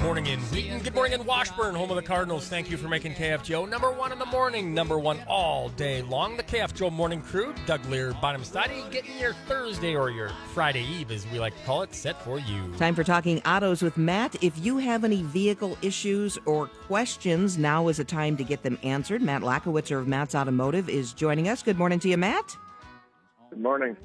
morning in Wheaton. Good morning in Washburn, home of the Cardinals. Thank you for making KFGO number one in the morning, number one all day long. The KFGO Morning Crew, Doug Leier, Amistadi, getting your Thursday or your Friday Eve, as we like to call it, set for you. Time for Talking Autos with Matt. If you have any vehicle issues or questions, now is the time to get them answered. Matt Lachowitzer of Matt's Automotive is joining us. Good morning to you, Matt. Good morning.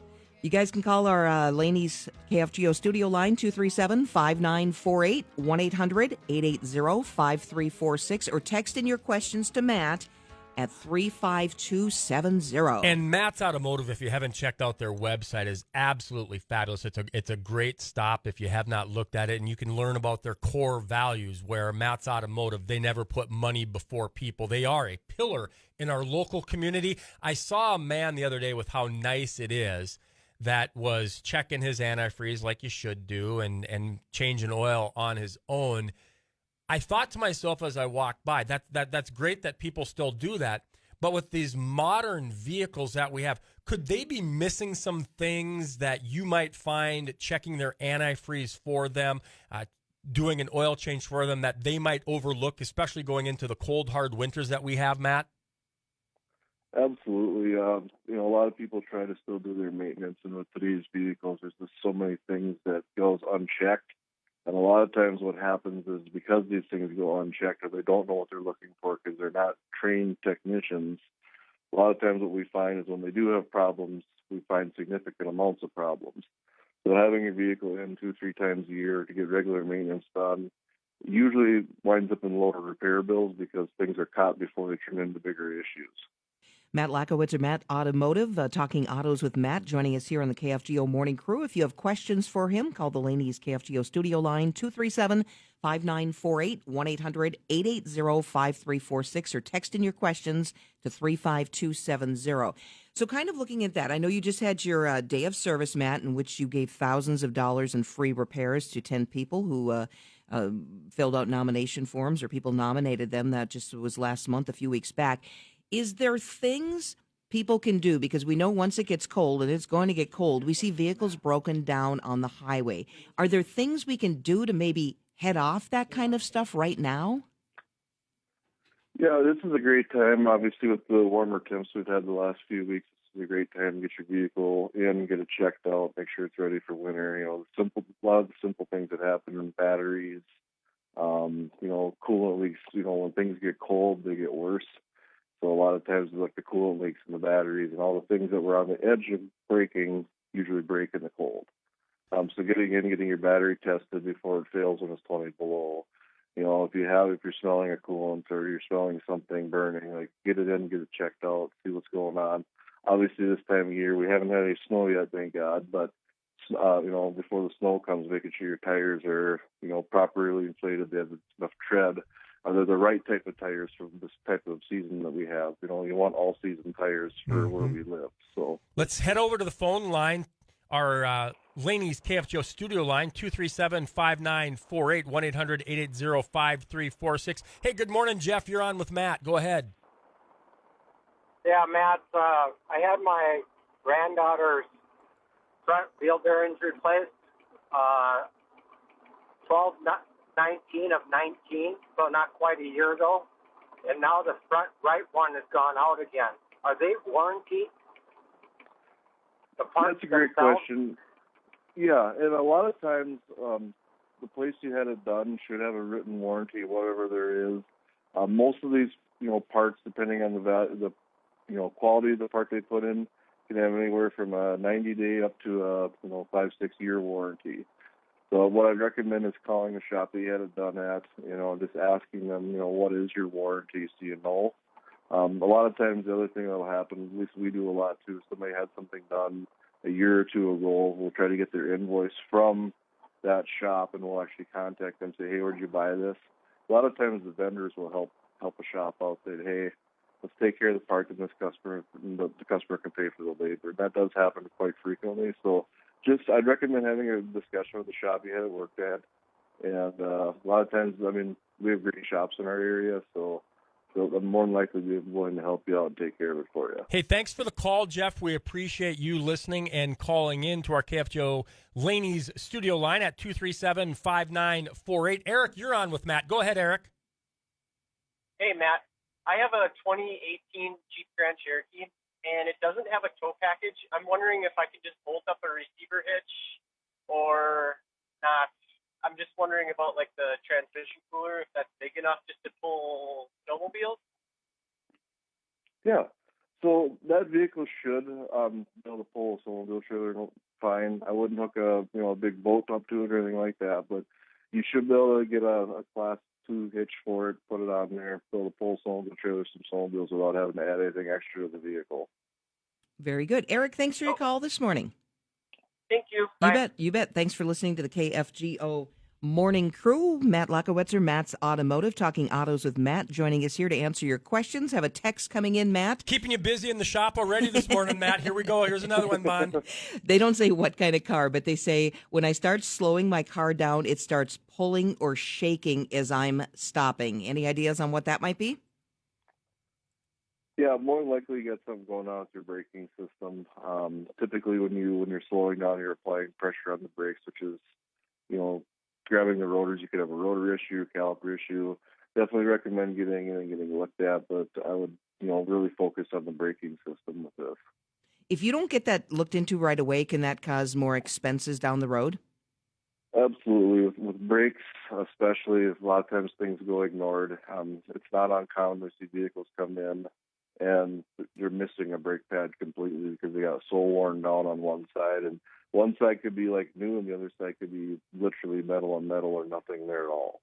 You guys can call our Laney's KFGO studio line, 237-5948, 1-800-880-5346, or text in your questions to Matt at 35270. And Matt's Automotive, if you haven't checked out their website, is absolutely fabulous. It's a great stop if you have not looked at it, and you can learn about their core values, where Matt's Automotive, they never put money before people. They are a pillar in our local community. I saw a man the other day with how nice it is that was checking his antifreeze like you should do and changing oil on his own. I thought to myself as I walked by, that's great that people still do that, but with these modern vehicles that we have, could they be missing some things that you might find checking their antifreeze for them, doing an oil change for them, that they might overlook, especially going into the cold, hard winters that we have, Matt? Absolutely. A lot of people try to still do their maintenance, and with today's vehicles, there's just so many things that goes unchecked. And a lot of times what happens is because these things go unchecked, or they don't know what they're looking for because they're not trained technicians, a lot of times what we find is when they do have problems, we find significant amounts of problems. So having your vehicle in 2-3 times a year to get regular maintenance done usually winds up in lower repair bills because things are caught before they turn into bigger issues. Matt Lachowitzer, Matt Automotive, Talking Autos with Matt, joining us here on the KFGO Morning Crew. If you have questions for him, call the Laney's KFGO studio line, 237-5948, 1-800-880-5346, or text in your questions to 35270. So kind of looking at that, I know you just had your day of service, Matt, in which you gave thousands of dollars in free repairs to 10 people who filled out nomination forms, or people nominated them. That just was last month, a few weeks back. Is there things people can do? Because we know once it gets cold, and it's going to get cold, we see vehicles broken down on the highway. Are there things we can do to maybe head off that kind of stuff right now? Yeah, this is a great time. Obviously, with the warmer temps we've had the last few weeks, this is a great time to get your vehicle in, get it checked out, make sure it's ready for winter. A lot of the simple things that happen in batteries, coolant leaks. When things get cold, they get worse. So a lot of times, like the coolant leaks in the batteries and all the things that were on the edge of breaking usually break in the cold. So getting your battery tested before it fails when it's 20 below. If you're smelling a coolant or you're smelling something burning, like get it in, get it checked out, see what's going on. Obviously, this time of year we haven't had any snow yet, thank God. But before the snow comes, making sure your tires are properly inflated, they have enough tread. Are they the right type of tires for this type of season that we have? You want all-season tires for where we live. So let's head over to the phone line, our Laney's KFGO studio line, 237-5948, 1-800-880-5346. Hey, good morning, Jeff. You're on with Matt. Go ahead. Yeah, Matt, I had my granddaughter's front wheel bearings replaced 19 of 19, so not quite a year ago. And now the front right one has gone out again. Are they warranted? That's a great question. Yeah, and a lot of times the place you had it done should have a written warranty, whatever there is. Most of these, parts, depending on the value, the quality of the part they put in, can have anywhere from a 90-day up to a 5-6 year warranty. So what I'd recommend is calling the shop that you had it done at, just asking them, what is your warranty, so you know. A lot of times the other thing that will happen, at least we do a lot too, somebody had something done a year or two ago, we'll try to get their invoice from that shop, and we'll actually contact them, say, hey, where'd you buy this? A lot of times the vendors will help a shop out, say, hey, let's take care of the part, and the customer can pay for the labor. That does happen quite frequently, so I'd recommend having a discussion with the shop you had it worked at. And a lot of times, we have great shops in our area, so I'm more than likely be willing to help you out and take care of it for you. Hey, thanks for the call, Jeff. We appreciate you listening and calling in to our KFGO Laney's studio line at 237-5948. Eric, you're on with Matt. Go ahead, Eric. Hey, Matt. I have a 2018 Jeep Grand Cherokee, and it doesn't have a tow package. I'm wondering if I could just bolt up a receiver hitch or not. I'm just wondering about, like, the transmission cooler, if that's big enough just to pull snowmobiles. Yeah. So that vehicle should be able to pull a snowmobile trailer fine. I wouldn't hook a big boat up to it or anything like that, but you should be able to get a Class 2 hitch for it, put it on there, be able to pull snowmobile trailers, some snowmobiles without having to add anything extra to the vehicle. Very good. Eric, thanks for your call this morning. Thank you. Bye. You bet. Thanks for listening to the KFGO Morning Crew. Matt Lachowitzer, Matt's Automotive, talking autos with Matt, joining us here to answer your questions. Have a text coming in, Matt. Keeping you busy in the shop already this morning, Matt. Here we go. Here's another one, Bon. They don't say what kind of car, but they say, when I start slowing my car down, it starts pulling or shaking as I'm stopping. Any ideas on what that might be? Yeah, more than likely you got something going on with your braking system. Typically when you're slowing down, you're applying pressure on the brakes, which is, grabbing the rotors. You could have a rotor issue, caliper issue. Definitely recommend getting looked at, but I would, really focus on the braking system with this. If you don't get that looked into right away, can that cause more expenses down the road? Absolutely. With brakes, especially, a lot of times things go ignored. It's not uncommon to see vehicles come in and they're missing a brake pad completely because they got so worn down on one side. And one side could be like new and the other side could be literally metal on metal or nothing there at all.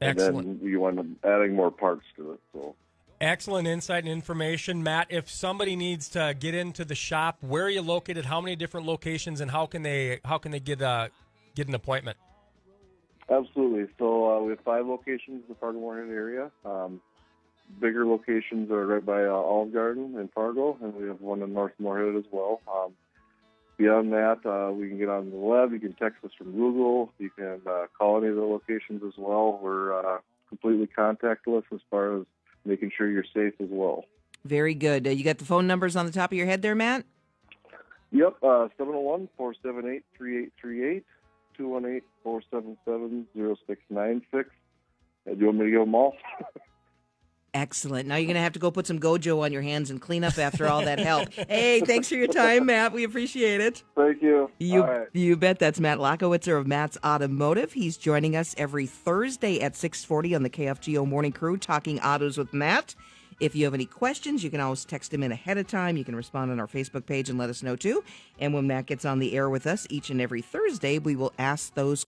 Excellent. And then you end up adding more parts to it. So. Excellent insight and information, Matt. If somebody needs to get into the shop, where are you located? How many different locations, and how can they get an appointment? Absolutely. So we have 5 locations in the Fargo-Moorhead area. Bigger locations are right by Olive Garden in Fargo, and we have one in North Moorhead as well. Beyond that, we can get on the web. You can text us from Google. You can call any of the locations as well. We're completely contactless as far as making sure you're safe as well. Very good. You got the phone numbers on the top of your head there, Matt? Yep, 701-478-3838, 218-477-0696. Do you want me to give them all? Excellent. Now you're going to have to go put some Gojo on your hands and clean up after all that help. Hey, thanks for your time, Matt. We appreciate it. Thank you. You, all right. You bet. That's Matt Lachowitzer of Matt's Automotive. He's joining us every Thursday at 6:40 on the KFGO Morning Crew, talking autos with Matt. If you have any questions, you can always text him in ahead of time. You can respond on our Facebook page and let us know, too. And when Matt gets on the air with us each and every Thursday, we will ask those